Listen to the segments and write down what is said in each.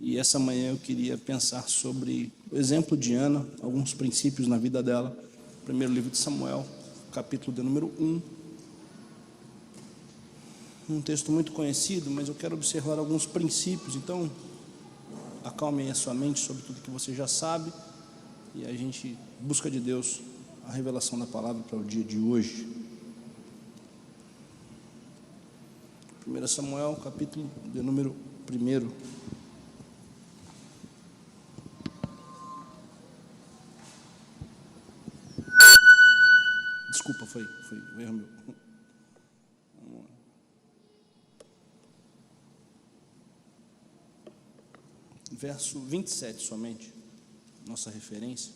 E essa manhã eu queria pensar sobre o exemplo de Ana, alguns princípios na vida dela. Primeiro livro de Samuel, capítulo de número 1. Um texto muito conhecido, mas eu quero observar alguns princípios. Então, acalme a sua mente sobre tudo que você já sabe e a gente busca de Deus a revelação da palavra para o dia de hoje. 1 Samuel, capítulo de número 1. Desculpa, foi um erro meu. Vamos lá. Verso 27 somente, nossa referência.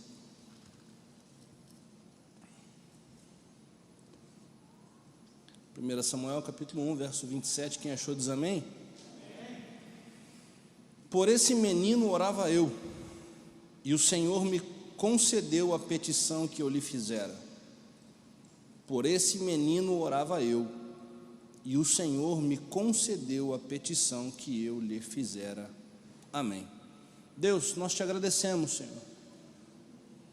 Samuel, capítulo 1, verso 27, quem achou diz amém? Por esse menino orava eu, e o Senhor me concedeu a petição que eu lhe fizera. Por esse menino orava eu, e o Senhor me concedeu a petição que eu lhe fizera. Amém. Deus, nós te agradecemos, Senhor,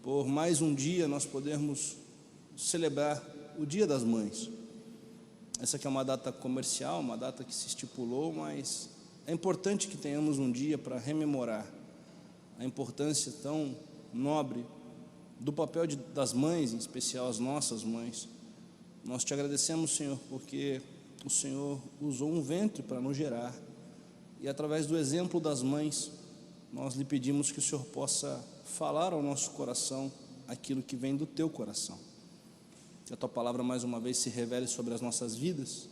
por mais um dia nós podermos celebrar o Dia das Mães. Essa aqui é uma data comercial, uma data que se estipulou, mas é importante que tenhamos um dia para rememorar a importância tão nobre do papel das mães, em especial as nossas mães. Nós te agradecemos, Senhor, porque o Senhor usou um ventre para nos gerar, e através do exemplo das mães, nós lhe pedimos que o Senhor possa falar ao nosso coração aquilo que vem do teu coração. Que a tua palavra mais uma vez se revele sobre as nossas vidas,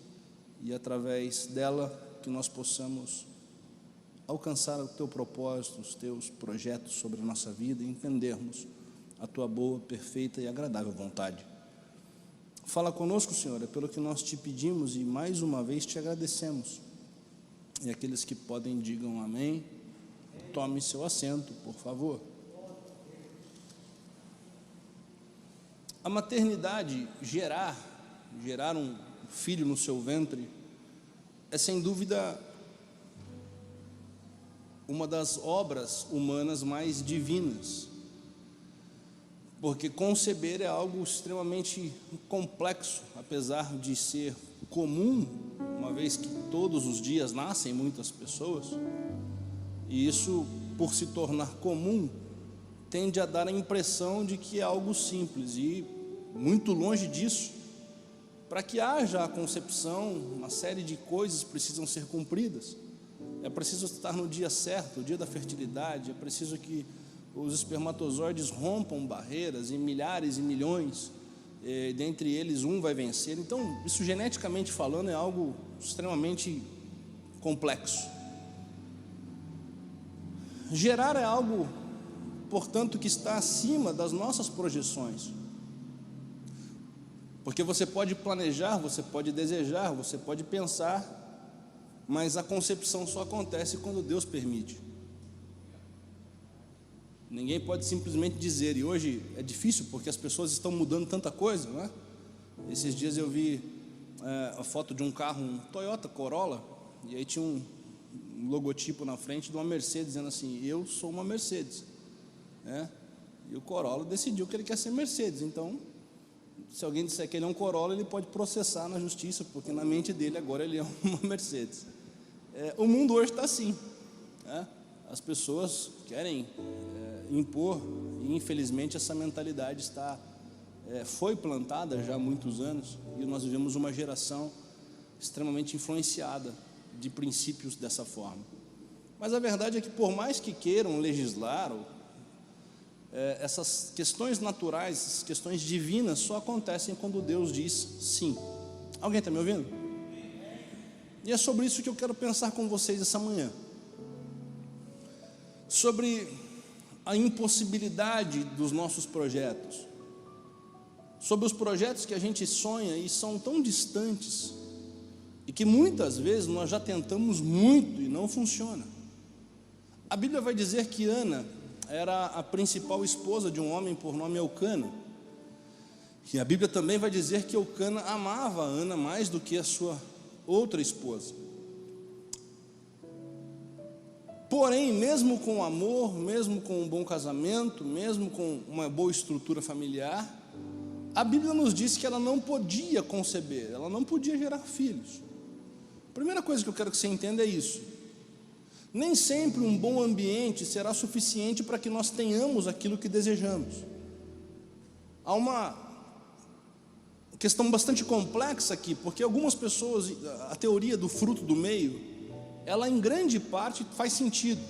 e através dela que nós possamos alcançar o teu propósito, os teus projetos sobre a nossa vida, e entendermos a tua boa, perfeita e agradável vontade. Fala conosco, Senhor, é pelo que nós te pedimos e mais uma vez te agradecemos. E aqueles que podem digam amém. Tome seu assento, por favor. A maternidade, gerar um filho no seu ventre, é sem dúvida uma das obras humanas mais divinas, porque conceber é algo extremamente complexo, apesar de ser comum, uma vez que todos os dias nascem muitas pessoas, e isso, por se tornar comum, tende a dar a impressão de que é algo simples, e muito longe disso. Para que haja a concepção, uma série de coisas precisam ser cumpridas. É preciso estar no dia certo, o dia da fertilidade, é preciso que os espermatozoides rompam barreiras, e milhares e milhões, dentre eles um vai vencer. Então, isso geneticamente falando é algo extremamente complexo. Gerar é algo, portanto, que está acima das nossas projeções, porque você pode planejar, você pode desejar, você pode pensar, mas a concepção só acontece quando Deus permite. Ninguém pode simplesmente dizer, e hoje é difícil porque as pessoas estão mudando tanta coisa, não é? Esses dias eu vi a foto de um carro, um Toyota Corolla, e aí tinha um logotipo na frente de uma Mercedes, dizendo assim, eu sou uma Mercedes, né? E o Corolla decidiu que ele quer ser Mercedes. Então, se alguém disser que ele é um Corolla, ele pode processar na justiça, porque na mente dele agora ele é uma Mercedes. O mundo hoje está assim, né? As pessoas querem impor, e infelizmente essa mentalidade foi plantada já há muitos anos, e nós vivemos uma geração extremamente influenciada de princípios dessa forma. Mas a verdade é que, por mais que queiram legislar, essas questões naturais, essas questões divinas só acontecem quando Deus diz sim. Alguém está me ouvindo? E é sobre isso que eu quero pensar com vocês essa manhã, sobre a impossibilidade dos nossos projetos, sobre os projetos que a gente sonha e são tão distantes, e que muitas vezes nós já tentamos muito e não funciona. A Bíblia vai dizer que Ana era a principal esposa de um homem por nome Eucana, e a Bíblia também vai dizer que Eucana amava a Ana mais do que a sua outra esposa. Porém, mesmo com amor, mesmo com um bom casamento, mesmo com uma boa estrutura familiar, a Bíblia nos diz que ela não podia conceber, ela não podia gerar filhos. A primeira coisa que eu quero que você entenda é isso. Nem sempre um bom ambiente será suficiente para que nós tenhamos aquilo que desejamos. Há uma questão bastante complexa aqui, porque algumas pessoas, a teoria do fruto do meio, ela em grande parte faz sentido,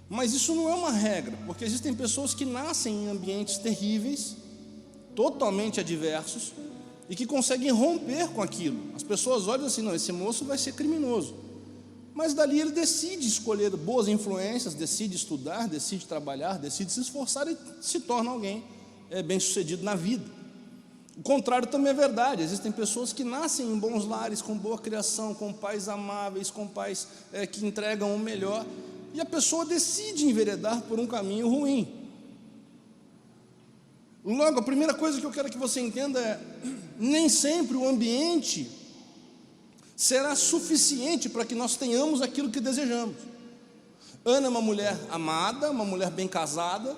mas isso não é uma regra, porque existem pessoas que nascem em ambientes terríveis, totalmente adversos, e que conseguem romper com aquilo. As pessoas olham assim, não, esse moço vai ser criminoso, mas dali ele decide escolher boas influências, decide estudar, decide trabalhar, decide se esforçar e se torna alguém bem-sucedido na vida. O contrário também é verdade. Existem pessoas que nascem em bons lares, com boa criação, com pais amáveis, com pais que entregam o melhor, e a pessoa decide enveredar por um caminho ruim. Logo, a primeira coisa que eu quero que você entenda é: nem sempre o ambiente será suficiente para que nós tenhamos aquilo que desejamos. Ana é uma mulher amada, uma mulher bem casada,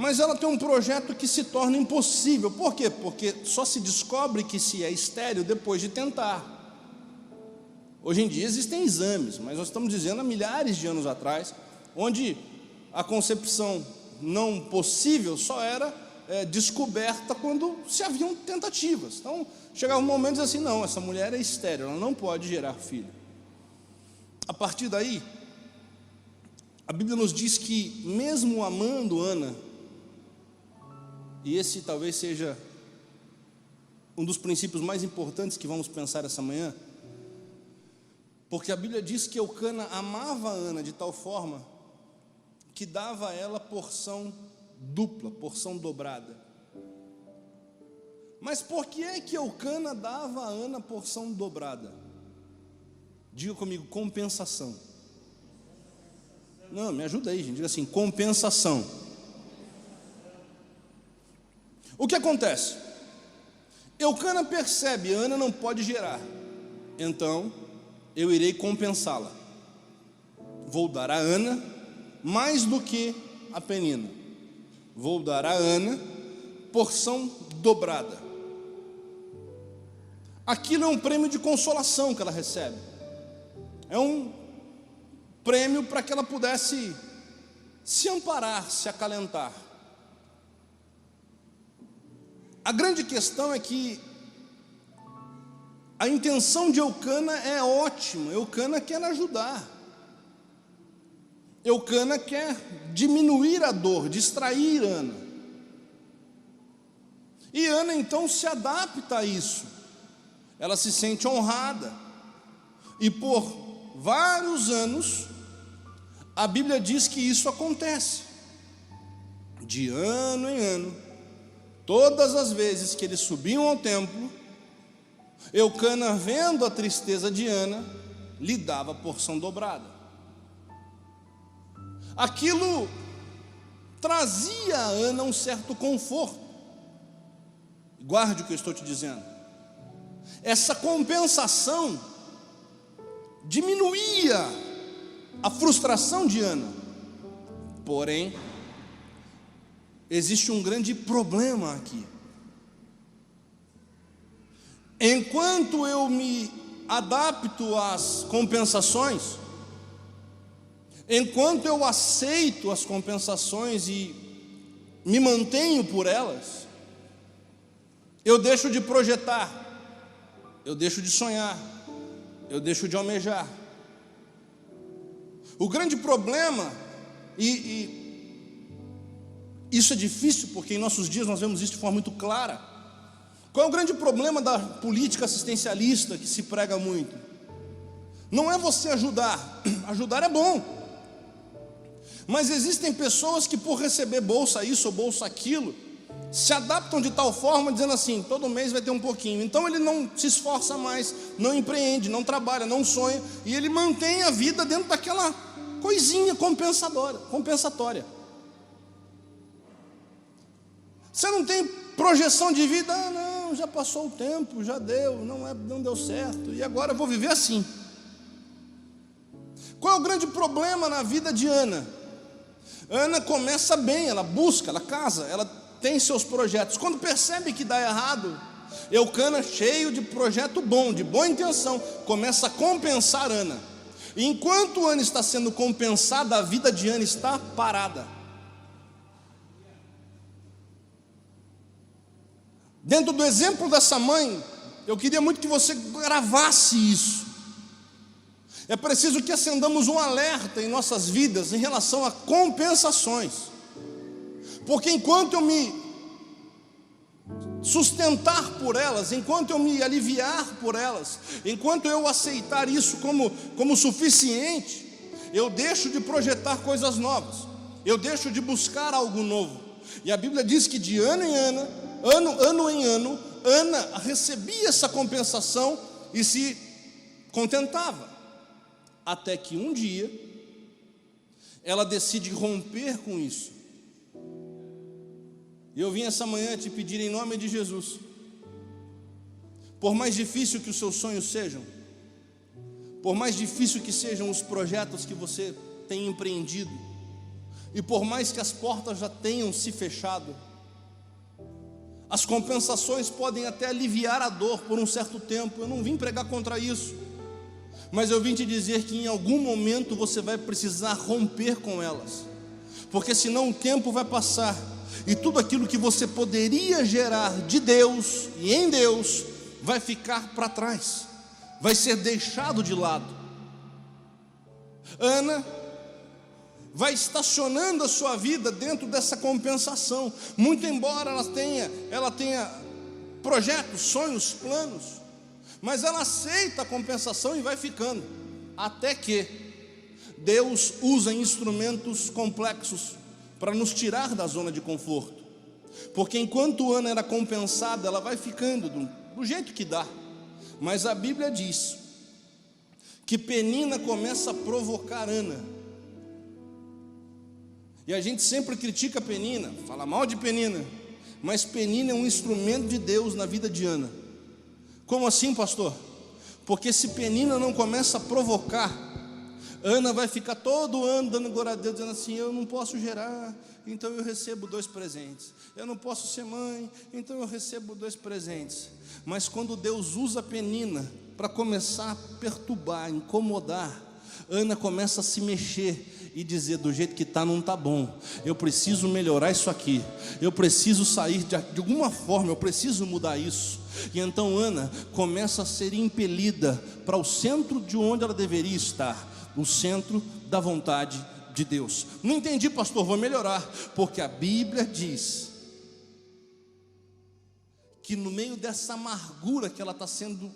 mas ela tem um projeto que se torna impossível. Por quê? Porque só se descobre que se é estéril depois de tentar. Hoje em dia existem exames, mas nós estamos dizendo há milhares de anos atrás, onde a concepção não possível só era descoberta quando se haviam tentativas. Então, chegava um momento e dizia assim, não, essa mulher é estéril, ela não pode gerar filho. A partir daí, a Bíblia nos diz que mesmo amando Ana, e esse talvez seja um dos princípios mais importantes que vamos pensar essa manhã, porque a Bíblia diz que Eucana amava Ana de tal forma que dava a ela porção dupla, porção dobrada. Mas por que é que Eucana dava a Ana porção dobrada? Diga comigo, compensação. Não, me ajuda aí, gente. Diga assim, compensação. O que acontece? Eucana percebe, Ana não pode gerar, então eu irei compensá-la. Vou dar a Ana mais do que a Penina. Vou dar a Ana porção dobrada. Aquilo é um prêmio de consolação que ela recebe. É um prêmio para que ela pudesse se amparar, se acalentar. A grande questão é que a intenção de Eucana é ótima. Eucana quer ajudar. Eucana quer diminuir a dor, distrair Ana. E Ana então se adapta a isso. Ela se sente honrada. E por vários anos, a Bíblia diz que isso acontece. De ano em ano, todas as vezes que eles subiam ao templo, Eucana, vendo a tristeza de Ana, lhe dava porção dobrada. Aquilo trazia a Ana um certo conforto. Guarde o que eu estou te dizendo. Essa compensação diminuía a frustração de Ana. Porém, existe um grande problema aqui. Enquanto eu me adapto às compensações, enquanto eu aceito as compensações e me mantenho por elas, eu deixo de projetar, eu deixo de sonhar, eu deixo de almejar. O grande problema, e isso é difícil porque em nossos dias nós vemos isso de forma muito clara. Qual é o grande problema da política assistencialista que se prega muito? Não é você ajudar, ajudar é bom. Mas existem pessoas que por receber bolsa isso ou bolsa aquilo, se adaptam de tal forma, dizendo assim, todo mês vai ter um pouquinho. Então ele não se esforça mais, não empreende, não trabalha, não sonha, e ele mantém a vida dentro daquela coisinha compensatória. Você não tem projeção de vida, não, já passou o tempo, já deu, não deu certo, e agora eu vou viver assim. Qual é o grande problema na vida de Ana? Ana começa bem, ela busca, ela casa, ela tem seus projetos. Quando percebe que dá errado, Eucana, cheio de projeto bom, de boa intenção, começa a compensar Ana. E enquanto Ana está sendo compensada, a vida de Ana está parada. Dentro do exemplo dessa mãe, eu queria muito que você gravasse isso. É preciso que acendamos um alerta em nossas vidas em relação a compensações. Porque enquanto eu me sustentar por elas, enquanto eu me aliviar por elas, enquanto eu aceitar isso como suficiente, eu deixo de projetar coisas novas, eu deixo de buscar algo novo. E a Bíblia diz que de ano em ano, Ana recebia essa compensação e se contentava, até que um dia ela decide romper com isso. E eu vim essa manhã te pedir em nome de Jesus, por mais difícil que os seus sonhos sejam, por mais difícil que sejam os projetos que você tem empreendido, e por mais que as portas já tenham se fechado, as compensações podem até aliviar a dor por um certo tempo. Eu não vim pregar contra isso, mas eu vim te dizer que em algum momento você vai precisar romper com elas, porque senão o tempo vai passar e tudo aquilo que você poderia gerar de Deus e em Deus vai ficar para trás, vai ser deixado de lado. Ana vai estacionando a sua vida dentro dessa compensação, muito embora ela tenha projetos, sonhos, planos, mas ela aceita a compensação e vai ficando, até que Deus usa instrumentos complexos para nos tirar da zona de conforto. Porque enquanto Ana era compensada, ela vai ficando do jeito que dá. Mas a Bíblia diz que Penina começa a provocar Ana. E a gente sempre critica Penina, fala mal de Penina, mas Penina é um instrumento de Deus na vida de Ana. Como assim, pastor? Porque se Penina não começa a provocar, Ana vai ficar todo ano dando glória a Deus, dizendo assim: eu não posso gerar, então eu recebo 2 presentes. Eu não posso ser mãe, então eu recebo 2 presentes. Mas quando Deus usa Penina para começar a perturbar, incomodar, Ana começa a se mexer e dizer: do jeito que está não está bom, eu preciso melhorar isso aqui, eu preciso sair de alguma forma, eu preciso mudar isso. E então Ana começa a ser impelida para o centro de onde ela deveria estar, o centro da vontade de Deus. Não entendi, pastor, vou melhorar. Porque a Bíblia diz que no meio dessa amargura que ela está sendo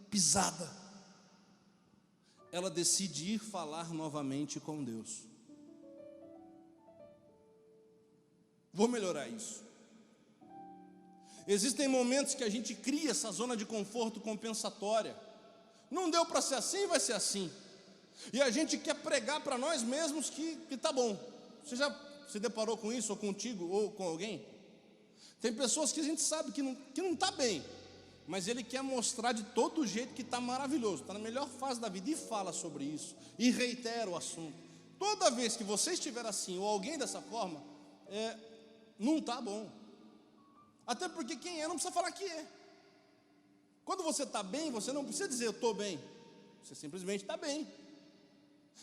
pisada, ela decide ir falar novamente com Deus. Vou melhorar isso. Existem momentos que a gente cria essa zona de conforto compensatória. Não deu para ser assim, vai ser assim. E a gente quer pregar para nós mesmos que está bom. Você já se deparou com isso, ou contigo, ou com alguém? Tem pessoas que a gente sabe que não está bem, mas ele quer mostrar de todo jeito que está maravilhoso, está na melhor fase da vida, e fala sobre isso, e reitera o assunto. Toda vez que você estiver assim, ou alguém dessa forma, não está bom. Até porque quem não precisa falar que é. Quando você está bem, você não precisa dizer eu estou bem, você simplesmente está bem.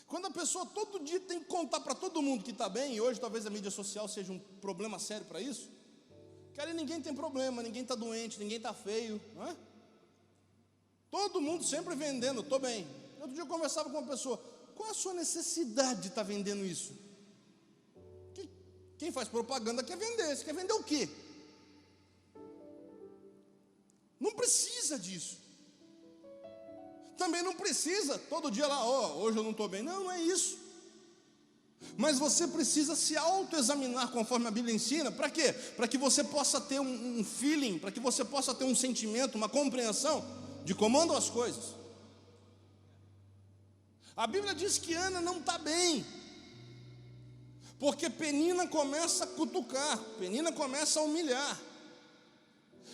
Quando a pessoa todo dia tem que contar para todo mundo que está bem, e hoje talvez a mídia social seja um problema sério para isso, cara, ninguém tem problema, ninguém está doente, ninguém está feio, não é? Todo mundo sempre vendendo, estou bem. Outro dia eu conversava com uma pessoa: qual a sua necessidade de estar vendendo isso? Quem faz propaganda quer vender, você quer vender o quê? Não precisa disso. Também não precisa todo dia lá: hoje eu não estou bem. Não é isso. Mas você precisa se autoexaminar conforme a Bíblia ensina. Para quê? Para que você possa ter um feeling, para que você possa ter um sentimento, uma compreensão de como andam as coisas. A Bíblia diz que Ana não está bem, porque Penina começa a cutucar, Penina começa a humilhar.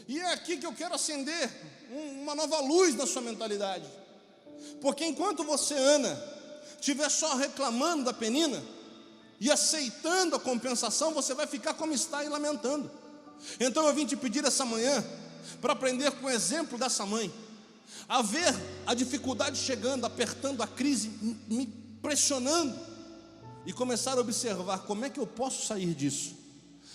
E é aqui que eu quero acender uma nova luz na sua mentalidade. Porque enquanto você, Ana, estiver só reclamando da penina e aceitando a compensação, você vai ficar como está e lamentando. Então eu vim te pedir essa manhã para aprender com o exemplo dessa mãe, a ver a dificuldade chegando, apertando, a crise me pressionando, e começar a observar como é que eu posso sair disso,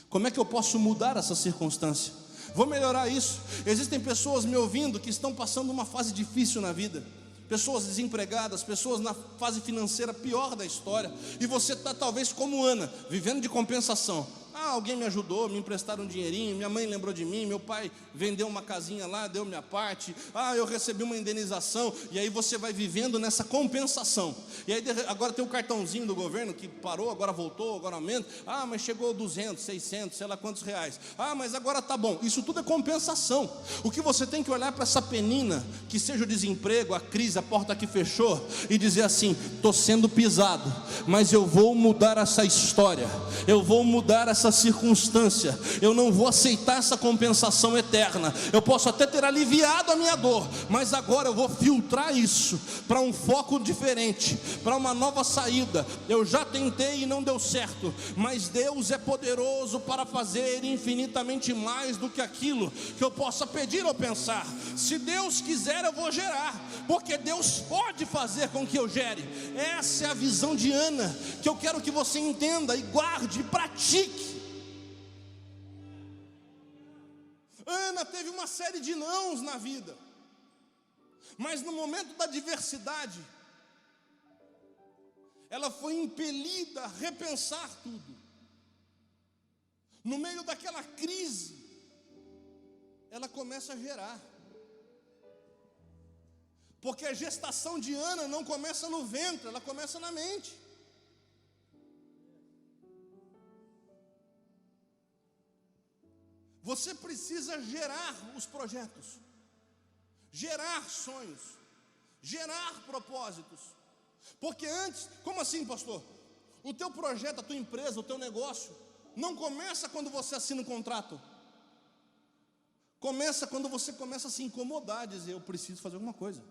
como é que eu posso mudar essa circunstância, vou melhorar isso. Existem pessoas me ouvindo que estão passando uma fase difícil na vida, pessoas desempregadas, pessoas na fase financeira pior da história, e você está talvez como Ana, vivendo de compensação. Alguém me ajudou, me emprestaram um dinheirinho, minha mãe lembrou de mim, meu pai vendeu uma casinha lá, deu minha parte, eu recebi uma indenização, e aí você vai vivendo nessa compensação, e aí agora tem o cartãozinho do governo que parou, agora voltou, agora aumenta, mas chegou 200, 600, sei lá quantos reais, mas agora tá bom. Isso tudo é compensação. O que você tem que olhar para essa penina, que seja o desemprego, a crise, a porta que fechou, e dizer assim: estou sendo pisado, mas eu vou mudar essa história, eu vou mudar essa circunstância, eu não vou aceitar essa compensação eterna. Eu posso até ter aliviado a minha dor, mas agora eu vou filtrar isso para um foco diferente, para uma nova saída. Eu já tentei e não deu certo, mas Deus é poderoso para fazer infinitamente mais do que aquilo que eu possa pedir ou pensar. Se Deus quiser, eu vou gerar, porque Deus pode fazer com que eu gere. Essa é a visão de Ana, que eu quero que você entenda e guarde e pratique. Ana teve uma série de nãos na vida, mas no momento da adversidade, ela foi impelida a repensar tudo. No meio daquela crise, ela começa a gerar, porque a gestação de Ana não começa no ventre, ela começa na mente. Você precisa gerar os projetos, gerar sonhos, gerar propósitos. Porque antes, como assim, pastor? O teu projeto, a tua empresa, o teu negócio não começa quando você assina um contrato. Começa quando você começa a se incomodar, dizer: eu preciso fazer alguma coisa,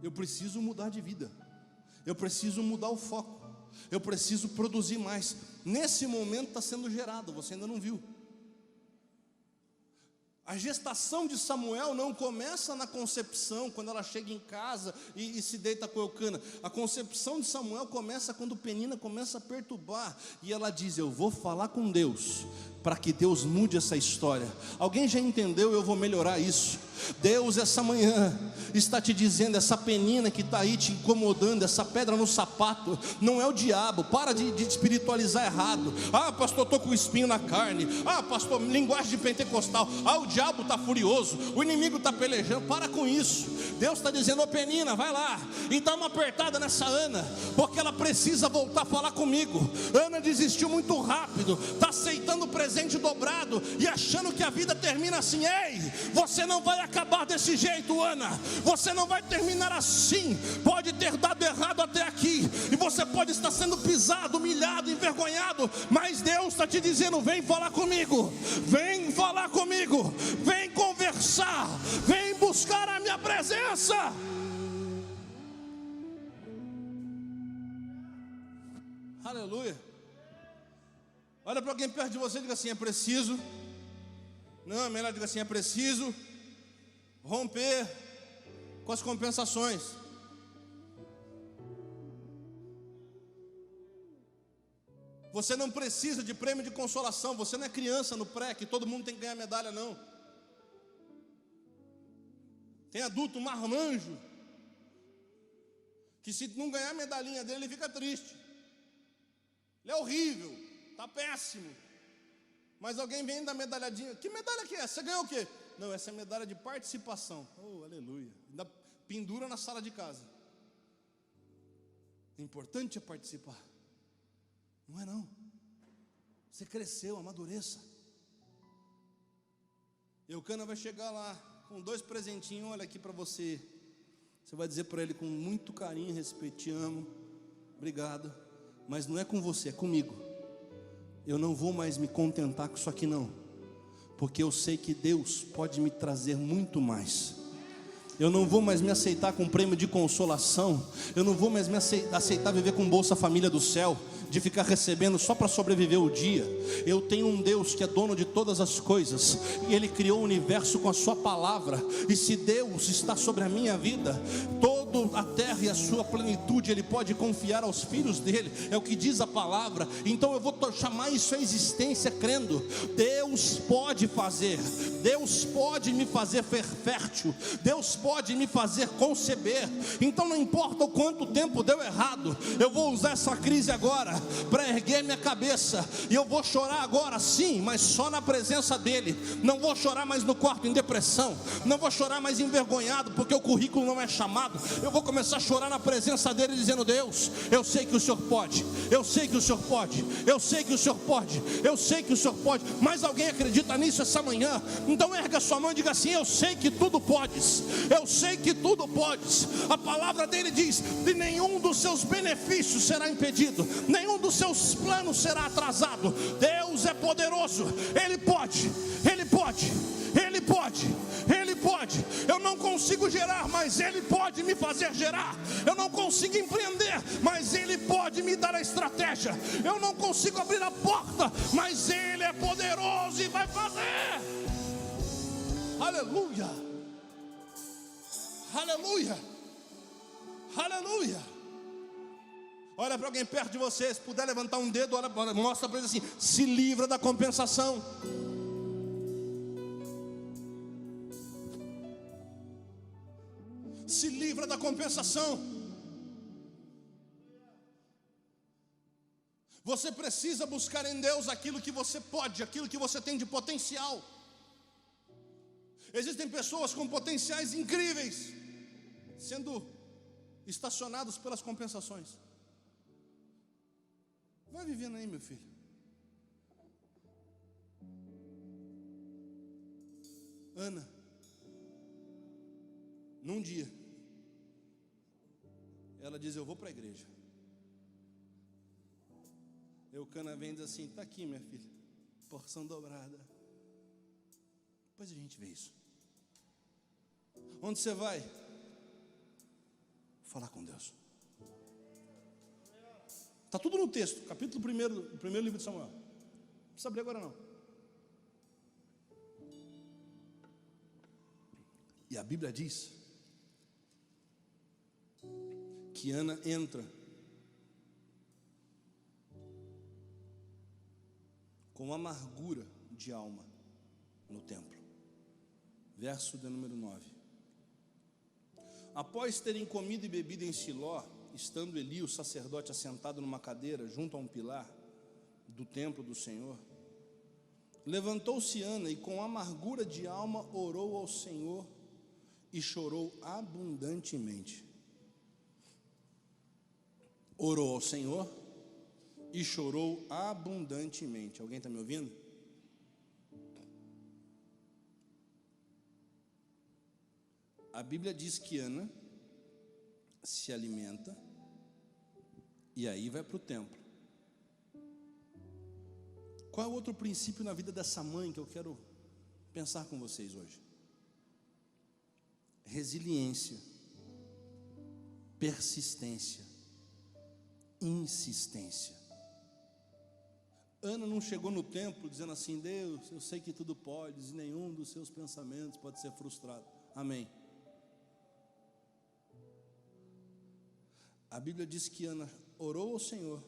eu preciso mudar de vida, eu preciso mudar o foco, eu preciso produzir mais. Nesse momento está sendo gerado, você ainda não viu. A gestação de Samuel não começa na concepção, quando ela chega em casa e se deita com Eucana. A concepção de Samuel começa quando Penina começa a perturbar, e ela diz: eu vou falar com Deus, para que Deus mude essa história. Alguém já entendeu? Eu vou melhorar isso. Deus essa manhã está te dizendo: essa penina que está aí te incomodando, essa pedra no sapato, não é o diabo. Para de espiritualizar errado. Pastor, estou com espinho na carne. Pastor, linguagem de pentecostal. O diabo está furioso, o inimigo está pelejando. Para com isso. Deus está dizendo: penina, vai lá e dá uma apertada nessa Ana, porque ela precisa voltar a falar comigo. Ana desistiu muito rápido, está aceitando o presente dobrado e achando que a vida termina assim. Ei, você não vai acabar desse jeito, Ana. Você não vai terminar assim. Pode ter dado errado até aqui, e você pode estar sendo pisado, humilhado, envergonhado, mas Deus está te dizendo: vem falar comigo, vem falar comigo, vem conversar, vem buscar a minha presença. Aleluia. Olha para alguém perto de você e diga assim: é preciso. Não, é melhor diga assim: é preciso romper com as compensações. Você não precisa de prêmio de consolação. Você não é criança no pré, que todo mundo tem que ganhar medalha, não. Tem adulto marmanjo, que se não ganhar a medalhinha dele, ele fica triste. Ele é horrível, está péssimo. Mas alguém vem dar medalhadinha. Que medalha que é? Você ganhou o quê? Não, essa é medalha de participação. Oh, aleluia. Ainda pendura na sala de casa. O importante é participar. Não é não. Você cresceu, amadureça. Eucana vai chegar lá com 2 presentinhos. Olha aqui para você. Você vai dizer para ele com muito carinho e respeito: te amo, obrigado, mas não é com você, é comigo. Eu não vou mais me contentar com isso aqui não, porque eu sei que Deus pode me trazer muito mais. Eu não vou mais me aceitar com prêmio de consolação. Eu não vou mais me aceitar viver com Bolsa Família do céu, de ficar recebendo só para sobreviver o dia. Eu tenho um Deus que é dono de todas as coisas, e Ele criou o universo com a sua palavra. E se Deus está sobre a minha vida, toda a terra e a sua plenitude Ele pode confiar aos filhos dele, é o que diz a palavra. Então eu vou chamar isso à existência, crendo: Deus pode fazer, Deus pode me fazer fértil, Deus pode me fazer conceber. Então não importa o quanto tempo deu errado, eu vou usar essa crise agora para erguer minha cabeça, e eu vou chorar agora sim, mas só na presença dele. Não vou chorar mais no quarto em depressão, não vou chorar mais envergonhado porque o currículo não é chamado. Eu vou começar a chorar na presença dele, dizendo: Deus, eu sei que o Senhor pode, eu sei que o Senhor pode, eu sei que o Senhor pode, eu sei que o Senhor pode. Mas alguém acredita nisso essa manhã? Então erga sua mão e diga assim: eu sei que tudo podes, eu sei que tudo podes. A palavra dele diz: de nenhum dos seus benefícios será impedido, nenhum dos seus planos será atrasado. Deus é poderoso, Ele pode, Ele pode, Ele pode, Ele pode. Eu não consigo gerar, mas Ele pode me fazer gerar. Eu não consigo empreender, mas Ele pode me dar a estratégia. Eu não consigo abrir a porta, mas Ele é poderoso e vai fazer. Aleluia, aleluia, aleluia. Olha para alguém perto de você, se puder levantar um dedo, olha, mostra para ele assim: se livra da compensação. Se livra da compensação. Você precisa buscar em Deus aquilo que você pode, aquilo que você tem de potencial. Existem pessoas com potenciais incríveis sendo estacionados pelas compensações. Vai vivendo aí, meu filho. Ana, num dia, ela diz: eu vou para a igreja. Eucana vem e diz assim: está aqui, minha filha, porção dobrada. Depois a gente vê isso. Onde você vai? Falar com Deus. Está tudo no texto, capítulo 1, primeiro livro de Samuel. Não precisa abrir agora não. E a Bíblia diz que Ana entra com amargura de alma no templo. Verso de número 9. Após terem comido e bebido em Siló, estando Eli, o sacerdote, assentado numa cadeira junto a um pilar do templo do Senhor, levantou-se Ana e com amargura de alma orou ao Senhor e chorou abundantemente. Orou ao Senhor e chorou abundantemente. Alguém está me ouvindo? A Bíblia diz que Ana se alimenta e aí vai para o templo. Qual é o outro princípio na vida dessa mãe que eu quero pensar com vocês hoje? Resiliência, persistência, insistência. Ana não chegou no templo dizendo assim: Deus, eu sei que tudo podes e nenhum dos seus pensamentos pode ser frustrado. Amém. A Bíblia diz que Ana orou ao Senhor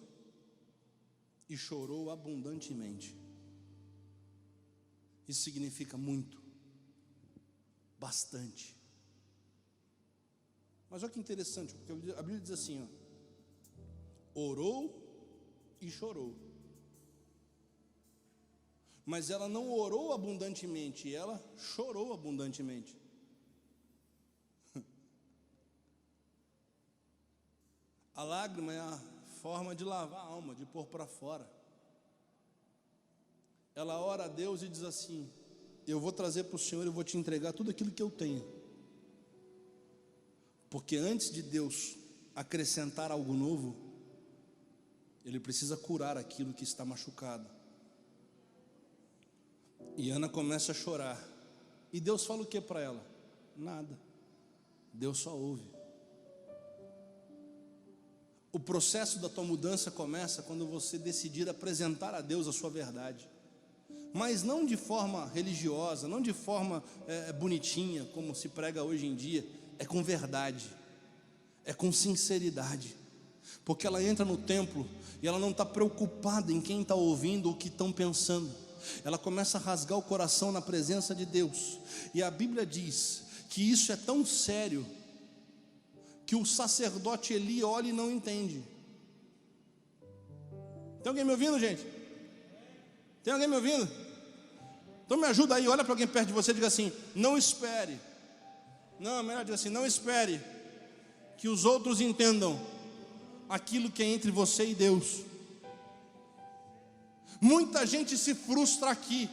e chorou abundantemente. Isso significa muito, bastante. Mas olha que interessante, porque a Bíblia diz assim, orou e chorou. Mas ela não orou abundantemente, ela chorou abundantemente. A lágrima é a forma de lavar a alma, de pôr para fora. Ela ora a Deus e diz assim: eu vou trazer para o Senhor, eu vou te entregar tudo aquilo que eu tenho. Porque antes de Deus acrescentar algo novo, Ele precisa curar aquilo que está machucado. E Ana começa a chorar. E Deus fala o que para ela? Nada. Deus só ouve. O processo da tua mudança começa quando você decidir apresentar a Deus a sua verdade, mas não de forma religiosa, não de forma bonitinha, como se prega hoje em dia. É com verdade, é com sinceridade, porque ela entra no templo e ela não está preocupada em quem está ouvindo ou o que estão pensando. Ela começa a rasgar o coração na presença de Deus, e a Bíblia diz que isso é tão sério que o sacerdote Eli olha e não entende. Tem alguém me ouvindo, gente? Tem alguém me ouvindo? Então me ajuda aí, olha para alguém perto de você e diga assim: não espere. Não, melhor diga assim: não espere que os outros entendam aquilo que é entre você e Deus. Muita gente se frustra aqui,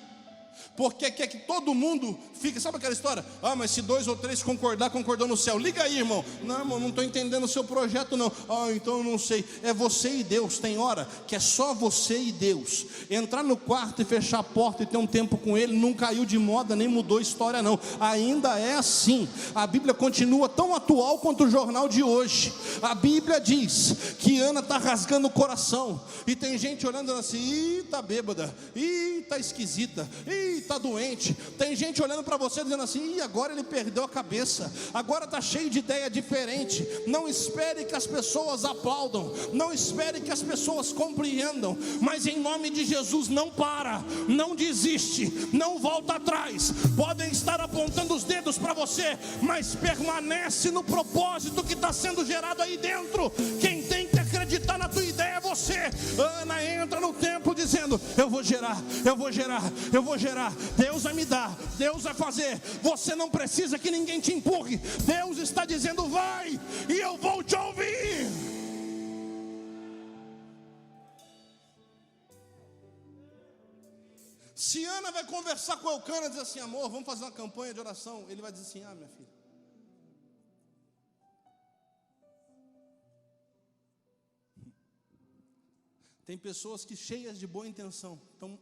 porque quer que todo mundo fique, sabe aquela história? Ah, mas se 2 ou 3 concordar, concordou no céu. Liga aí, irmão. Não, irmão, não estou entendendo o seu projeto não. Ah, então eu não sei. É você e Deus. Tem hora que é só você e Deus. Entrar no quarto e fechar a porta e ter um tempo com Ele não caiu de moda, nem mudou história não. Ainda é assim. A Bíblia continua tão atual quanto o jornal de hoje. A Bíblia diz que Ana está rasgando o coração, e tem gente olhando assim: ih, está bêbada, ih, está esquisita, ih, está doente. Tem gente olhando para você dizendo assim: ih, agora ele perdeu a cabeça, agora está cheio de ideia diferente. Não espere que as pessoas aplaudam, não espere que as pessoas compreendam, mas em nome de Jesus, não para, não desiste, não volta atrás. Podem estar apontando os dedos para você, mas permanece no propósito que está sendo gerado aí dentro. Quem tem que acreditar na tua ideia é você. Ana entra no templo dizendo: eu vou gerar, eu vou gerar, eu vou gerar. Deus vai me dar, Deus vai fazer. Você não precisa que ninguém te empurre. Deus está dizendo: vai, e eu vou te ouvir. Se Ana vai conversar com Elcana e dizer assim: amor, vamos fazer uma campanha de oração, ele vai dizer assim: ah, minha filha, tem pessoas que, cheias de boa intenção, estão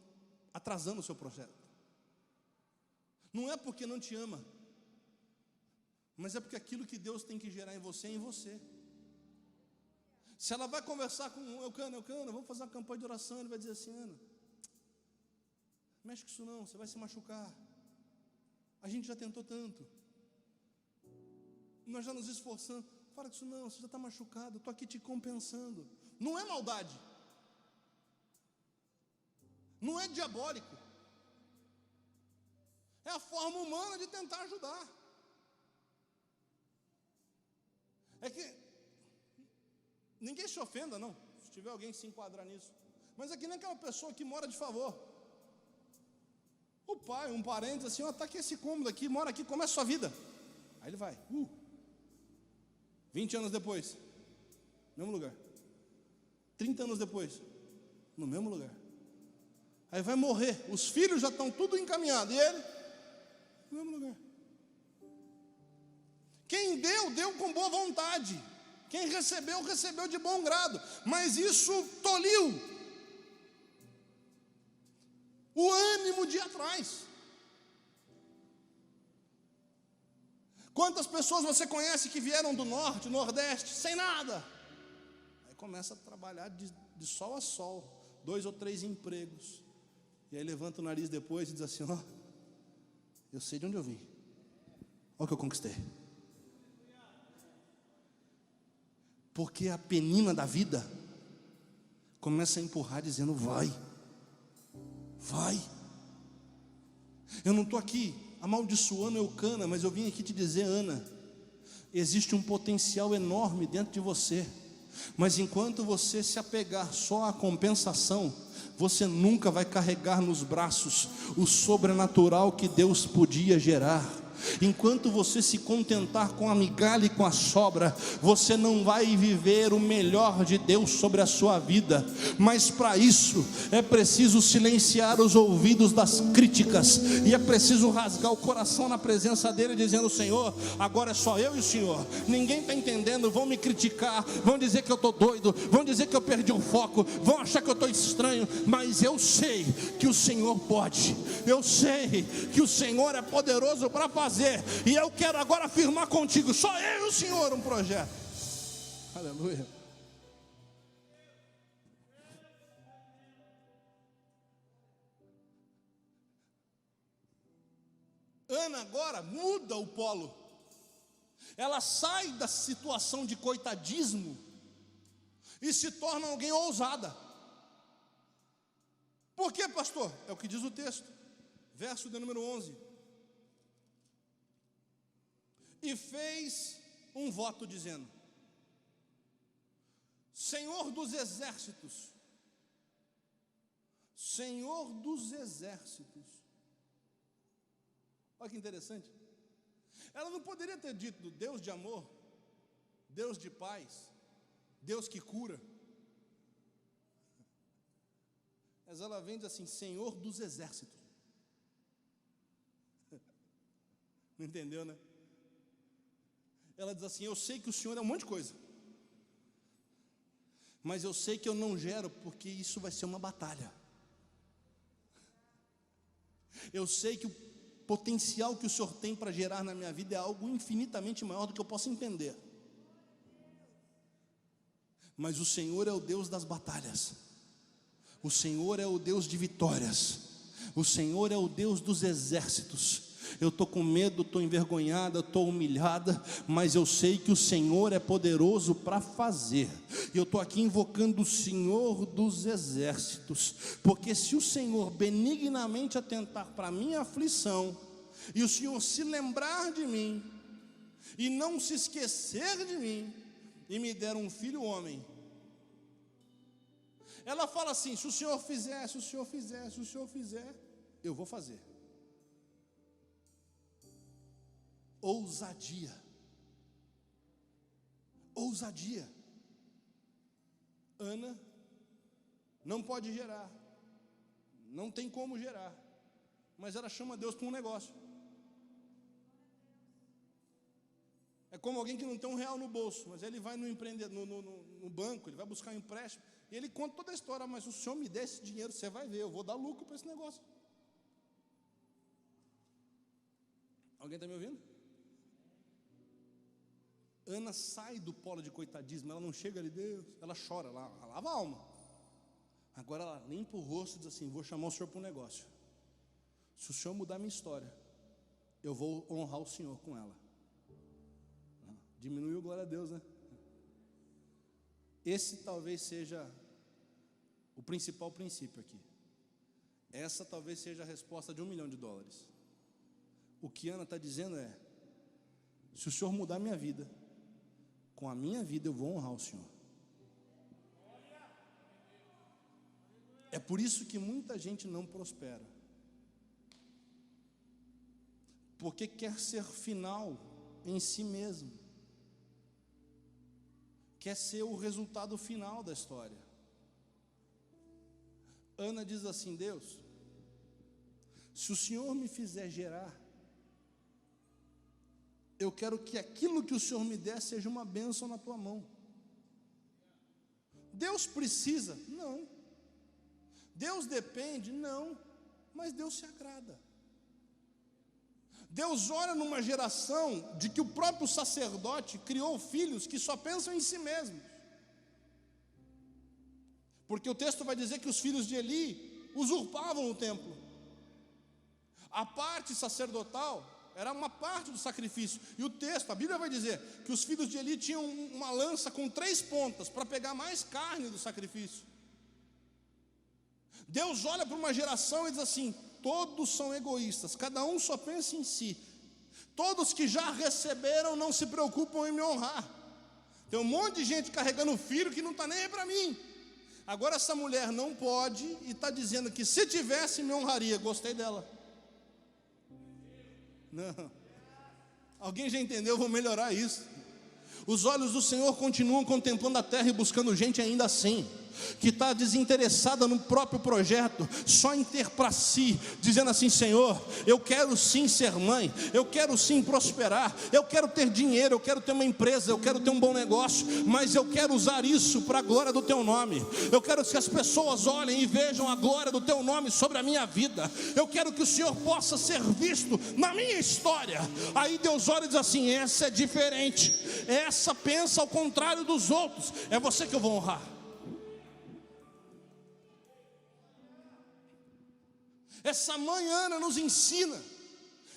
atrasando o seu projeto. Não é porque não te ama, mas é porque aquilo que Deus tem que gerar em você é em você. Se ela vai conversar com Elcana, vamos fazer uma campanha de oração, ele vai dizer assim: Ana, mexe com isso não, você vai se machucar. A gente já tentou tanto, nós já nos esforçamos. Fala com isso não, você já está machucado, estou aqui te compensando. Não é maldade, não é diabólico, é a forma humana de tentar ajudar. É que ninguém se ofenda não, se tiver alguém que se enquadrar nisso, mas é que nem aquela pessoa que mora de favor. O pai, um parente diz assim: ó, está aqui esse cômodo aqui, mora aqui, começa a sua vida. Aí ele vai, 20 anos depois, mesmo lugar. 30 anos depois, no mesmo lugar. Aí vai morrer, os filhos já estão tudo encaminhados, e ele, no mesmo lugar. Quem deu, deu com boa vontade. Quem recebeu, recebeu de bom grado. Mas isso toliu o ânimo de ir atrás. Quantas pessoas você conhece que vieram do norte, nordeste, sem nada? Aí começa a trabalhar de sol a sol, 2 ou 3 empregos. E aí levanta o nariz depois e diz assim: ó, eu sei de onde eu vim, olha o que eu conquistei. Porque a penina da vida começa a empurrar dizendo: vai, vai. Eu não estou aqui amaldiçoando Elcana, mas eu vim aqui te dizer: Ana, existe um potencial enorme dentro de você, mas enquanto você se apegar só à compensação, você nunca vai carregar nos braços o sobrenatural que Deus podia gerar. Enquanto você se contentar com a migalha e com a sobra, você não vai viver o melhor de Deus sobre a sua vida. Mas para isso é preciso silenciar os ouvidos das críticas, e é preciso rasgar o coração na presença dele, dizendo: Senhor, agora é só eu e o Senhor, ninguém está entendendo. Vão me criticar, vão dizer que eu estou doido, vão dizer que eu perdi o foco, vão achar que eu estou estranho, mas eu sei que o Senhor pode, eu sei que o Senhor é poderoso para fazer. fazer, e eu quero agora afirmar contigo, só eu e o Senhor um projeto. Aleluia. Ana agora muda o polo. Ela sai da situação de coitadismo e se torna alguém ousada. Por quê, pastor? É o que diz o texto, verso de número 11. E fez um voto dizendo: Senhor dos exércitos, Senhor dos exércitos. Olha que interessante. Ela não poderia ter dito Deus de amor, Deus de paz, Deus que cura. Mas ela vem e diz assim: Senhor dos exércitos. Não entendeu, né? Ela diz assim: eu sei que o Senhor é um monte de coisa, mas eu sei que eu não gero, porque isso vai ser uma batalha. Eu sei que o potencial que o Senhor tem para gerar na minha vida é algo infinitamente maior do que eu posso entender. Mas o Senhor é o Deus das batalhas, o Senhor é o Deus de vitórias, o Senhor é o Deus dos exércitos. Eu estou com medo, estou envergonhada, estou humilhada, mas eu sei que o Senhor é poderoso para fazer. E eu estou aqui invocando o Senhor dos exércitos, porque se o Senhor benignamente atentar para a minha aflição, e o Senhor se lembrar de mim, e não se esquecer de mim, e me der um filho homem. Ela fala assim: se o Senhor fizer, se o Senhor fizer, se o Senhor fizer, eu vou fazer. Ousadia. Ousadia. Ana não pode gerar, não tem como gerar, mas ela chama Deus para um negócio. É como alguém que não tem R$1 no bolso, mas ele vai no banco, ele vai buscar um empréstimo, e ele conta toda a história: mas se o Senhor me der esse dinheiro, você vai ver, eu vou dar lucro para esse negócio. Alguém está me ouvindo? Ana sai do polo de coitadismo, ela não chega ali, Deus, ela chora, ela lava a alma. Agora ela limpa o rosto e diz assim: vou chamar o Senhor para um negócio. Se o Senhor mudar a minha história, eu vou honrar o Senhor com ela. Diminuiu, glória a Deus, né? Esse talvez seja o principal princípio aqui. Essa talvez seja a resposta de $1 milhão. O que Ana está dizendo é: se o Senhor mudar a minha vida, com a minha vida eu vou honrar o Senhor. É por isso que muita gente não prospera, porque quer ser final em si mesmo, quer ser o resultado final da história. Ana diz assim: Deus, se o Senhor me fizer gerar, eu quero que aquilo que o Senhor me der seja uma bênção na tua mão. Deus precisa? Não. Deus depende? Não. Mas Deus se agrada. Deus olha numa geração de que o próprio sacerdote criou filhos que só pensam em si mesmos. Porque o texto vai dizer que os filhos de Eli usurpavam o templo. A parte sacerdotal era uma parte do sacrifício. E o texto, a Bíblia vai dizer que os filhos de Eli tinham uma lança com 3 pontas para pegar mais carne do sacrifício. Deus olha para uma geração e diz assim: todos são egoístas, cada um só pensa em si. Todos que já receberam não se preocupam em me honrar. Tem um monte de gente carregando filho que não está nem aí para mim. Agora essa mulher não pode e está dizendo que se tivesse me honraria. Gostei dela. Não. Alguém já entendeu? Vou melhorar isso. Os olhos do Senhor continuam contemplando a terra e buscando gente ainda assim. que está desinteressada no próprio projeto, só em ter para si, dizendo assim: Senhor, eu quero sim ser mãe, eu quero sim prosperar, eu quero ter dinheiro, eu quero ter uma empresa, eu quero ter um bom negócio, mas eu quero usar isso para a glória do teu nome. Eu quero que as pessoas olhem e vejam a glória do teu nome sobre a minha vida. Eu quero que o Senhor possa ser visto na minha história. Aí Deus olha e diz assim: essa é diferente, essa pensa ao contrário dos outros, é você que eu vou honrar. Essa mãe Ana nos ensina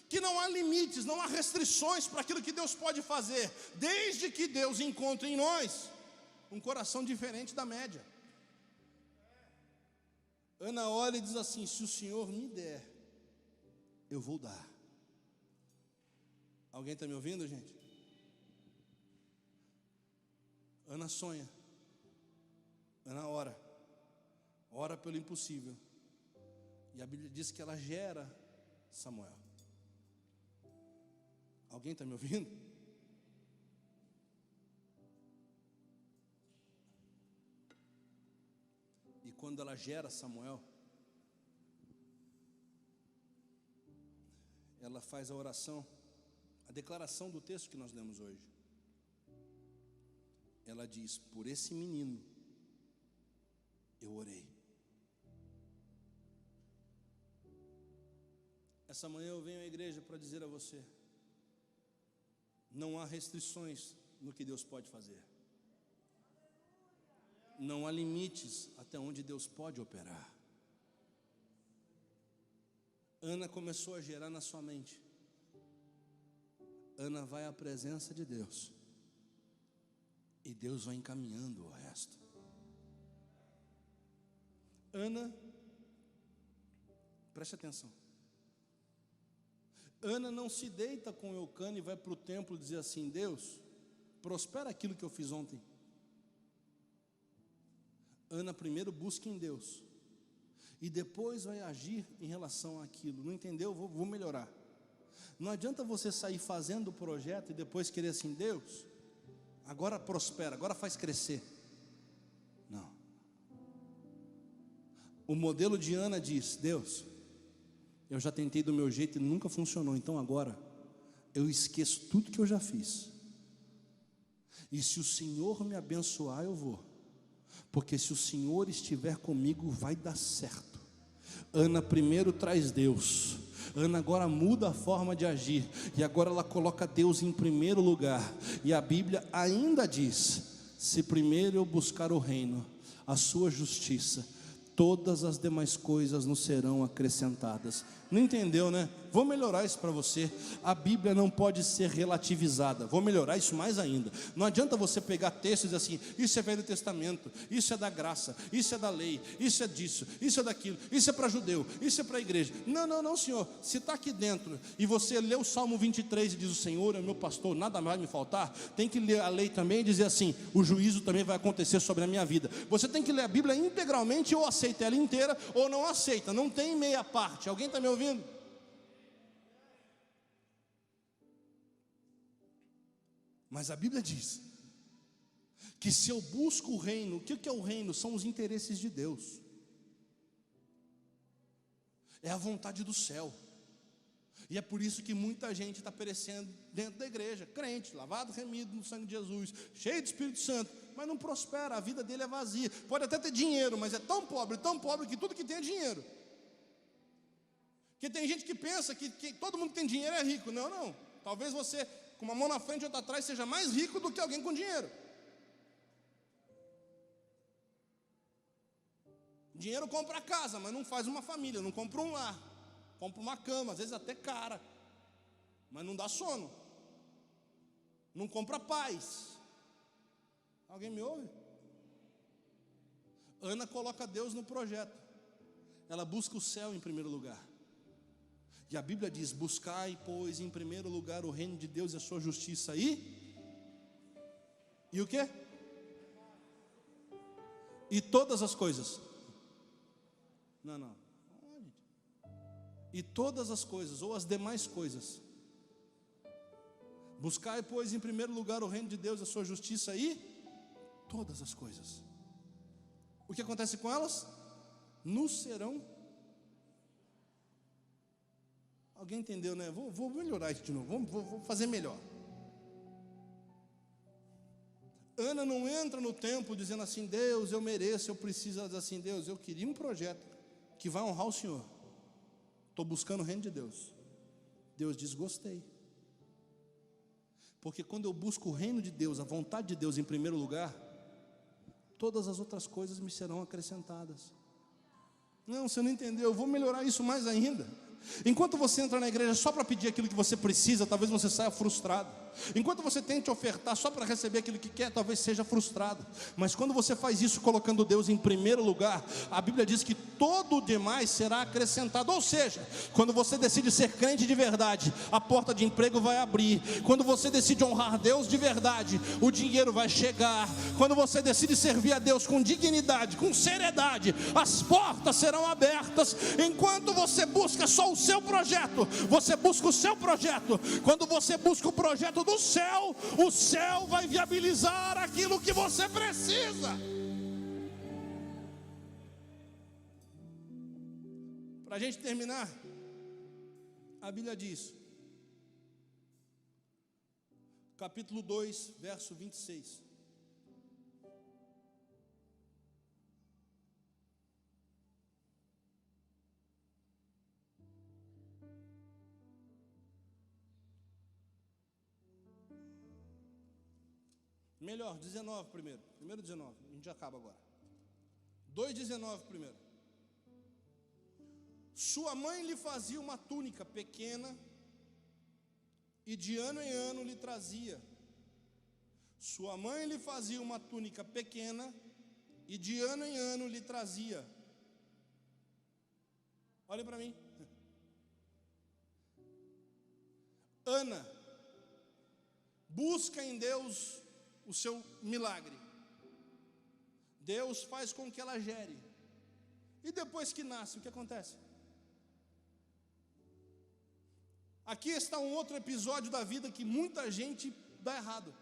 que não há limites, não há restrições para aquilo que Deus pode fazer, desde que Deus encontre em nós um coração diferente da média. Ana olha e diz assim: se o Senhor me der, eu vou dar. Alguém está me ouvindo, gente? Ana sonha, Ana ora pelo impossível, e a Bíblia diz que ela gera Samuel. Alguém está me ouvindo? E quando ela gera Samuel, ela faz a oração, a declaração do texto que nós lemos hoje. Ela diz: por esse menino eu orei. Essa manhã eu venho à igreja para dizer a você: não há restrições no que Deus pode fazer. Não há limites até onde Deus pode operar. Ana começou a gerar na sua mente. Ana vai à presença de Deus, e Deus vai encaminhando o resto. Ana, preste atenção, Ana não se deita com Eucana e vai para o templo dizer assim: Deus, prospera aquilo que eu fiz ontem. Ana primeiro busca em Deus, e depois vai agir em relação àquilo. Não entendeu? Vou melhorar. Não adianta você sair fazendo o projeto e depois querer assim: Deus, agora prospera, agora faz crescer. Não. O modelo de Ana diz: Deus, eu já tentei do meu jeito e nunca funcionou, então agora eu esqueço tudo que eu já fiz, e se o Senhor me abençoar eu vou, porque se o Senhor estiver comigo vai dar certo. Ana primeiro traz Deus. Ana agora muda a forma de agir, e agora ela coloca Deus em primeiro lugar. E a Bíblia ainda diz: se primeiro eu buscar o reino, a sua justiça, todas as demais coisas nos serão acrescentadas. Não entendeu, né? Vou melhorar isso para você. A Bíblia não pode ser relativizada. Vou melhorar isso mais ainda. Não adianta você pegar textos e dizer assim: isso é Velho Testamento, isso é da graça, isso é da lei, isso é disso, isso é daquilo, isso é para judeu, isso é para a igreja. Não, senhor. Se está aqui dentro e você lê o Salmo 23 e diz: o Senhor é meu pastor, nada mais vai me faltar, tem que ler a lei também e dizer assim: o juízo também vai acontecer sobre a minha vida. Você tem que ler a Bíblia integralmente, ou aceita ela inteira ou não aceita, não tem meia parte. Alguém está me ouvindo? Mas a Bíblia diz que se eu busco o reino, o que é o reino? São os interesses de Deus, é a vontade do céu. E é por isso que muita gente está perecendo dentro da igreja, crente, lavado, remido no sangue de Jesus, cheio do Espírito Santo, mas não prospera, a vida dele é vazia. Pode até ter dinheiro, mas é tão pobre que tudo que tem é dinheiro. Porque tem gente que pensa que todo mundo que tem dinheiro é rico. Não. Talvez você, com uma mão na frente e outra atrás, seja mais rico do que alguém com dinheiro. Dinheiro compra casa, mas não faz uma família, não compra um lar. Compra uma cama, às vezes até cara, mas não dá sono. Não compra paz. Alguém me ouve? Ana coloca Deus no projeto. Ela busca o céu em primeiro lugar. E a Bíblia diz: buscai, pois, em primeiro lugar o reino de Deus e a sua justiça. E o quê? E todas as coisas. Não. E todas as coisas, ou as demais coisas. Buscai, pois, em primeiro lugar o reino de Deus e a sua justiça, e todas as coisas. o que acontece com elas? Nos serão. Alguém entendeu, né? Vou melhorar isso de novo, vou fazer melhor. Ana não entra no templo dizendo assim: Deus, eu mereço, eu preciso. Ela diz assim: Deus, eu queria um projeto que vai honrar o Senhor. Estou buscando o reino de Deus. Deus diz: gostei. Porque quando eu busco o reino de Deus, a vontade de Deus em primeiro lugar, todas as outras coisas me serão acrescentadas. Não, você não entendeu, eu vou melhorar isso mais ainda. Enquanto você entra na igreja só para pedir aquilo que você precisa, talvez você saia frustrado. Enquanto você tente ofertar só para receber aquilo que quer, talvez seja frustrado. Mas quando você faz isso colocando Deus em primeiro lugar, a Bíblia diz que todo o demais será acrescentado. Ou seja, quando você decide ser crente de verdade, a porta de emprego vai abrir. Quando você decide honrar Deus de verdade, o dinheiro vai chegar. Quando você decide servir a Deus com dignidade, com seriedade, as portas serão abertas. Enquanto você busca só o seu projeto, você busca o seu projeto. Quando você busca o projeto do céu, o céu vai viabilizar aquilo que você precisa. Para a gente terminar, a Bíblia diz, capítulo 2, verso 26. Melhor, 19 primeiro. Primeiro 19, a gente já acaba agora. 2,19 primeiro. Sua mãe lhe fazia uma túnica pequena e de ano em ano lhe trazia. Sua mãe lhe fazia uma túnica pequena e de ano em ano lhe trazia. Olha para mim. Ana busca em Deus o seu milagre. Deus faz com que ela gere. E depois que nasce, o que acontece? Aqui está um outro episódio da vida que muita gente dá errado.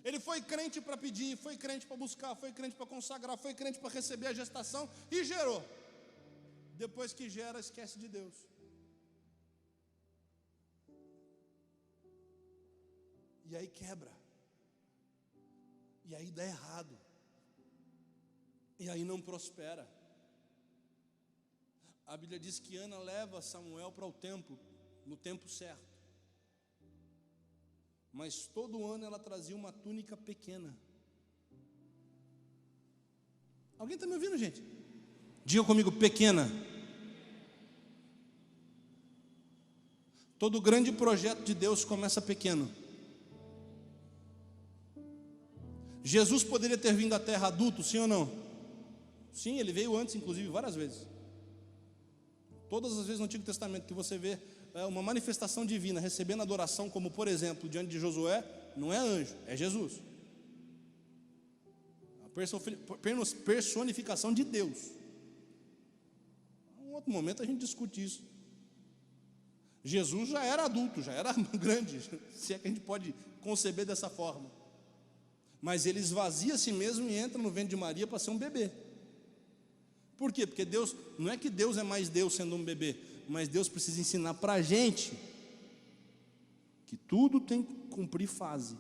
Ele foi crente para pedir, foi crente para buscar, foi crente para consagrar, foi crente para receber a gestação e gerou. Depois que gera, esquece de Deus. E aí quebra. E aí dá errado. E aí não prospera. A Bíblia diz que Ana leva Samuel para o templo, no tempo certo. Mas todo ano ela trazia uma túnica pequena. Alguém está me ouvindo, gente? Diga comigo, pequena. Todo grande projeto de Deus começa pequeno. Jesus poderia ter vindo à terra adulto, sim ou não? Sim, ele veio antes, inclusive, várias vezes. Todas as vezes no Antigo Testamento que você vê uma manifestação divina recebendo adoração, como por exemplo, diante de Josué, não é anjo, é Jesus. A personificação de Deus. Em um outro momento a gente discute isso. Jesus já era adulto, já era grande, se é que a gente pode conceber dessa forma. Mas ele esvazia a si mesmo e entra no ventre de Maria para ser um bebê. Por quê? Porque Deus, não é que Deus é mais Deus sendo um bebê, mas Deus precisa ensinar para a gente que tudo tem que cumprir fase.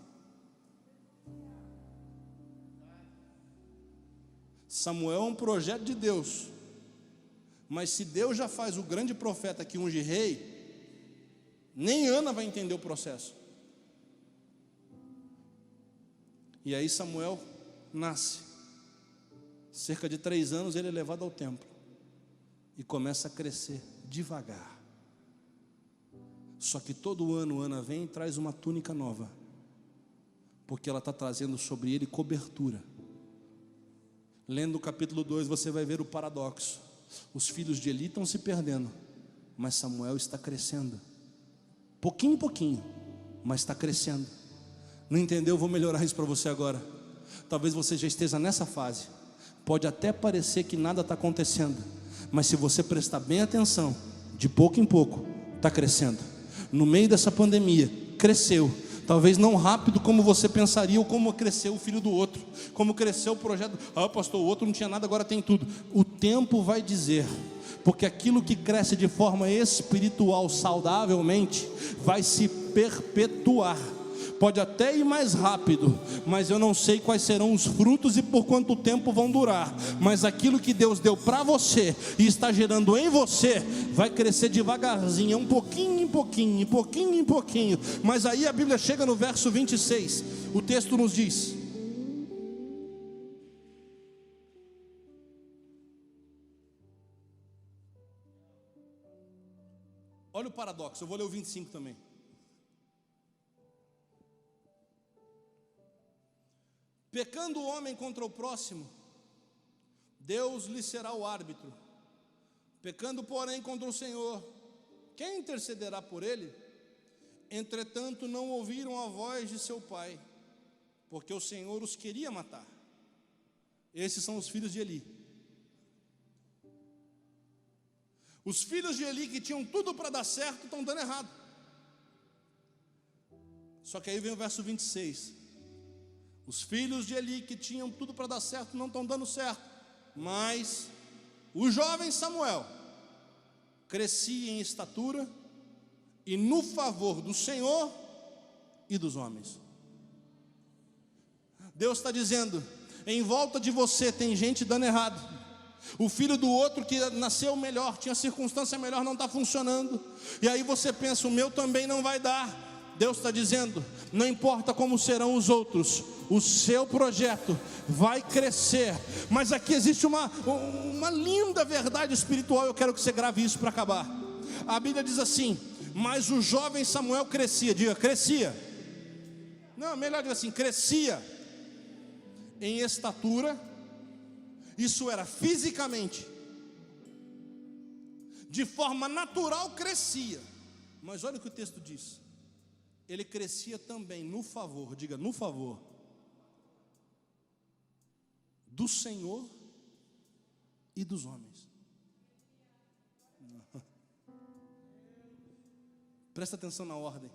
Samuel é um projeto de Deus, mas se Deus já faz o grande profeta que unge rei, nem Ana vai entender o processo. E aí Samuel nasce. Cerca de 3 anos ele é levado ao templo e começa a crescer devagar. Só que todo ano Ana vem e traz uma túnica nova, porque ela está trazendo sobre ele cobertura. Lendo o capítulo 2 você vai ver o paradoxo. Os filhos de Eli estão se perdendo, mas Samuel está crescendo, pouquinho em pouquinho, mas está crescendo. Não entendeu? Vou melhorar isso para você agora. Talvez você já esteja nessa fase. Pode até parecer que nada está acontecendo, mas se você prestar bem atenção, de pouco em pouco está crescendo. No meio dessa pandemia, cresceu. talvez não rápido como você pensaria, ou como cresceu o filho do outro, como cresceu o projeto. Ah, pastor, o outro não tinha nada, agora tem tudo. O tempo vai dizer, porque aquilo que cresce de forma espiritual, saudavelmente, vai se perpetuar. Pode até ir mais rápido, mas eu não sei quais serão os frutos e por quanto tempo vão durar. Mas aquilo que Deus deu para você e está gerando em você, vai crescer devagarzinho, um pouquinho em pouquinho, em pouquinho em pouquinho. Mas aí a Bíblia chega no verso 26, o texto nos diz: olha o paradoxo, eu vou ler o 25 também. Pecando o homem contra o próximo, Deus lhe será o árbitro. Pecando, porém, contra o Senhor, quem intercederá por ele? Entretanto, não ouviram a voz de seu pai, porque o Senhor os queria matar. Esses são os filhos de Eli. Os filhos de Eli, que tinham tudo para dar certo, estão dando errado. Só que aí vem o verso 26. Os filhos de Eli, que tinham tudo para dar certo, não estão dando certo. Mas o jovem Samuel crescia em estatura e no favor do Senhor e dos homens. Deus está dizendo: em volta de você tem gente dando errado. O filho do outro que nasceu melhor, tinha circunstância melhor, não está funcionando. E aí você pensa, o meu também não vai dar. Deus está dizendo, não importa como serão os outros, o seu projeto vai crescer. Mas aqui existe uma linda verdade espiritual, eu quero que você grave isso para acabar. A Bíblia diz assim: mas o jovem Samuel crescia, diga crescia. Não, melhor dizer assim, crescia em estatura, isso era fisicamente, de forma natural crescia. Mas olha o que o texto diz: ele crescia também no favor, diga no favor, do Senhor e dos homens. Presta atenção na ordem.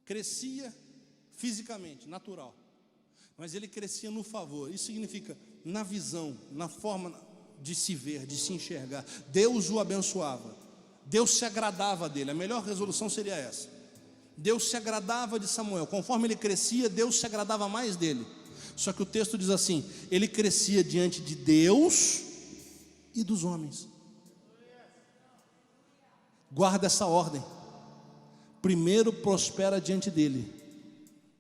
Crescia fisicamente, natural, mas ele crescia no favor. Isso significa na visão, na forma de se ver, de se enxergar. Deus o abençoava, Deus se agradava dele. A melhor resolução seria essa. Deus se agradava de Samuel. Conforme ele crescia, Deus se agradava mais dele. Só que o texto diz assim: ele crescia diante de Deus e dos homens. Guarda essa ordem. Primeiro prospera diante dele,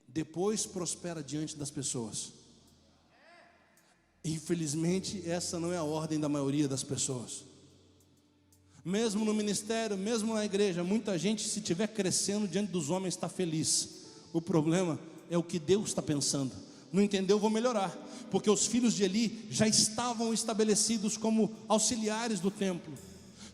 depois prospera diante das pessoas. Infelizmente, essa não é a ordem da maioria das pessoas. Mesmo no ministério, mesmo na igreja, muita gente, se estiver crescendo diante dos homens, está feliz. O problema é o que Deus está pensando. Não entendeu? Vou melhorar. Porque os filhos de Eli já estavam estabelecidos como auxiliares do templo.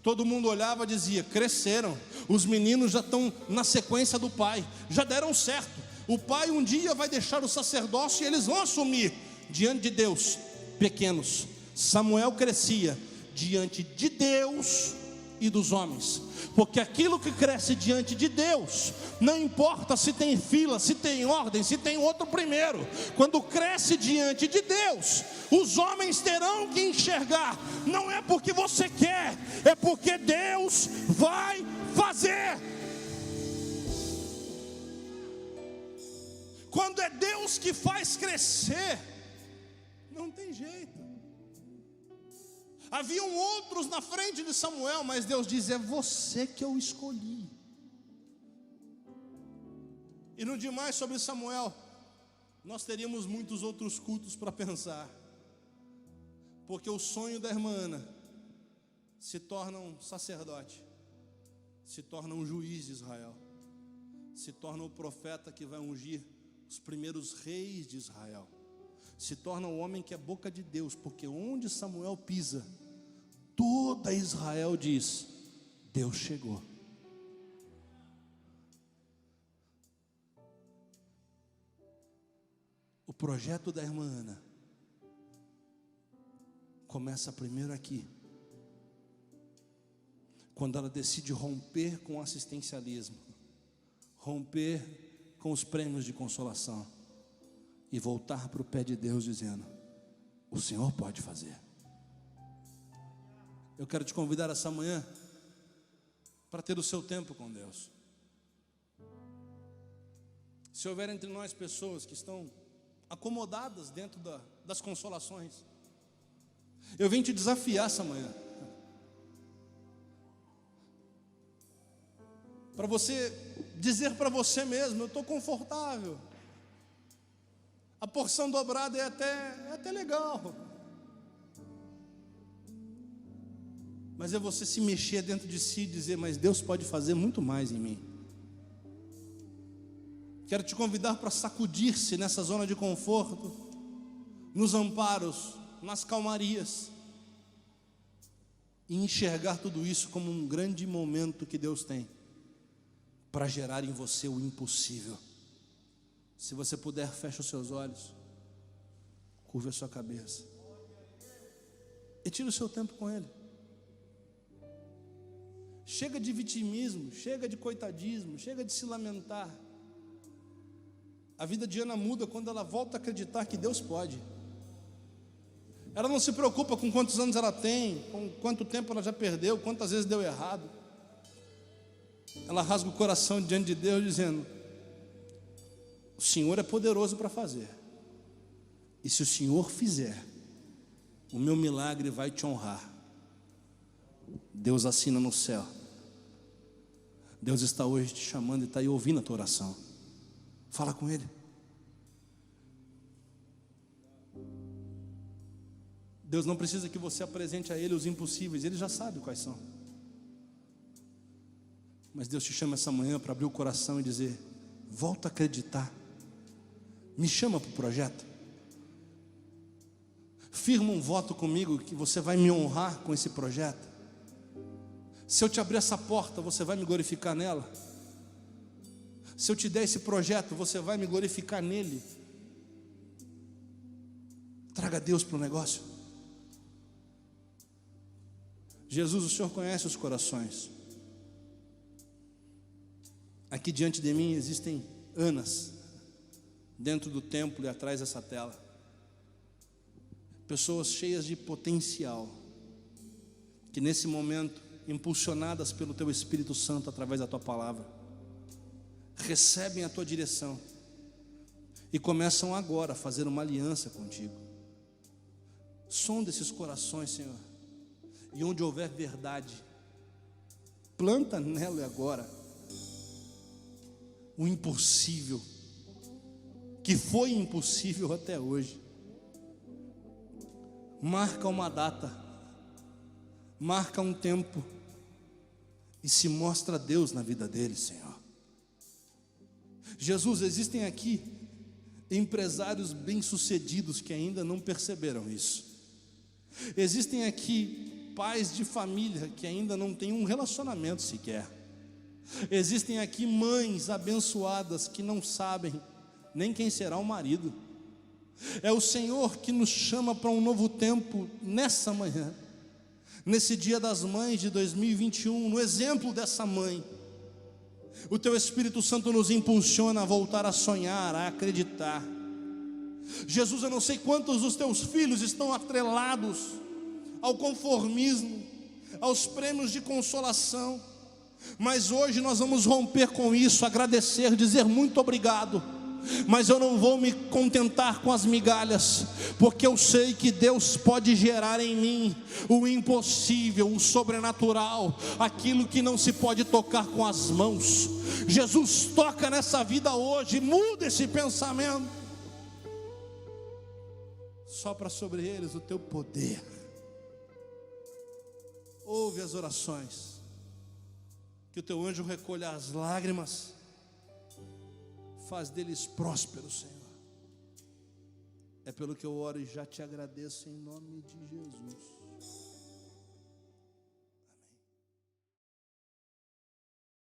Todo mundo olhava e dizia: cresceram, os meninos já estão na sequência do pai, já deram certo. O pai um dia vai deixar o sacerdócio e eles vão assumir diante de Deus, pequenos. Samuel crescia diante de Deus e dos homens, porque aquilo que cresce diante de Deus, não importa se tem fila, se tem ordem, se tem outro primeiro. Quando cresce diante de Deus, os homens terão que enxergar. Não é porque você quer, é porque Deus vai fazer. Quando é Deus que faz crescer, não tem jeito. Haviam outros na frente de Samuel, mas Deus diz: é você que eu escolhi. E no demais sobre Samuel, nós teríamos muitos outros cultos para pensar. Porque o sonho da irmã Ana se torna um sacerdote, se torna um juiz de Israel, se torna o profeta que vai ungir os primeiros reis de Israel, se torna o homem que é boca de Deus, porque onde Samuel pisa, toda Israel diz: Deus chegou. O projeto da irmã Ana começa primeiro aqui, quando ela decide romper com o assistencialismo, romper com os prêmios de consolação e voltar para o pé de Deus dizendo: o Senhor pode fazer. Eu quero te convidar essa manhã para ter o seu tempo com Deus. Se houver entre nós pessoas que estão acomodadas dentro das consolações, eu vim te desafiar essa manhã, para você dizer para você mesmo: eu estou confortável, a porção dobrada é até legal, mas é você se mexer dentro de si e dizer: mas Deus pode fazer muito mais em mim. Quero te convidar para sacudir-se nessa zona de conforto, nos amparos, nas calmarias, e enxergar tudo isso como um grande momento que Deus tem para gerar em você o impossível. Se você puder, feche os seus olhos, curva a sua cabeça e tire o seu tempo com Ele. Chega de vitimismo, chega de coitadismo, chega de se lamentar. A vida de Ana muda quando ela volta a acreditar que Deus pode. Ela não se preocupa com quantos anos ela tem, com quanto tempo ela já perdeu, quantas vezes deu errado. Ela rasga o coração diante de Deus dizendo: o Senhor é poderoso para fazer, e se o Senhor fizer, o meu milagre vai te honrar. Deus assina no céu. Deus está hoje te chamando e está aí ouvindo a tua oração. Fala com Ele. Deus não precisa que você apresente a Ele os impossíveis, Ele já sabe quais são. Mas Deus te chama essa manhã para abrir o coração e dizer: volta a acreditar, me chama para o projeto, firma um voto comigo que você vai me honrar com esse projeto. Se eu te abrir essa porta, você vai me glorificar nela. Se eu te der esse projeto, você vai me glorificar nele. Traga Deus para o negócio. Jesus, o Senhor conhece os corações. Aqui diante de mim existem Anas, dentro do templo e atrás dessa tela. Pessoas cheias de potencial, que nesse momento, impulsionadas pelo Teu Espírito Santo através da Tua palavra, recebem a Tua direção e começam agora a fazer uma aliança contigo. Sonda esses corações, Senhor, e onde houver verdade, planta nela agora o impossível, que foi impossível até hoje. Marca uma data, marca um tempo e se mostra Deus na vida deles, Senhor. Jesus, existem aqui empresários bem-sucedidos que ainda não perceberam isso. Existem aqui pais de família que ainda não têm um relacionamento sequer. Existem aqui mães abençoadas que não sabem nem quem será o marido. É o Senhor que nos chama para um novo tempo nessa manhã, nesse dia das mães de 2021, no exemplo dessa mãe. O Teu Espírito Santo nos impulsiona a voltar a sonhar, a acreditar. Jesus, eu não sei quantos dos Teus filhos estão atrelados ao conformismo, aos prêmios de consolação, mas hoje nós vamos romper com isso, agradecer, dizer muito obrigado. Mas eu não vou me contentar com as migalhas, porque eu sei que Deus pode gerar em mim o impossível, o sobrenatural, aquilo que não se pode tocar com as mãos. Jesus, toca nessa vida hoje, muda esse pensamento, sopra sobre eles o Teu poder. Ouve as orações, que o Teu anjo recolha as lágrimas, faz deles prósperos, Senhor. É pelo que eu oro e já te agradeço em nome de Jesus.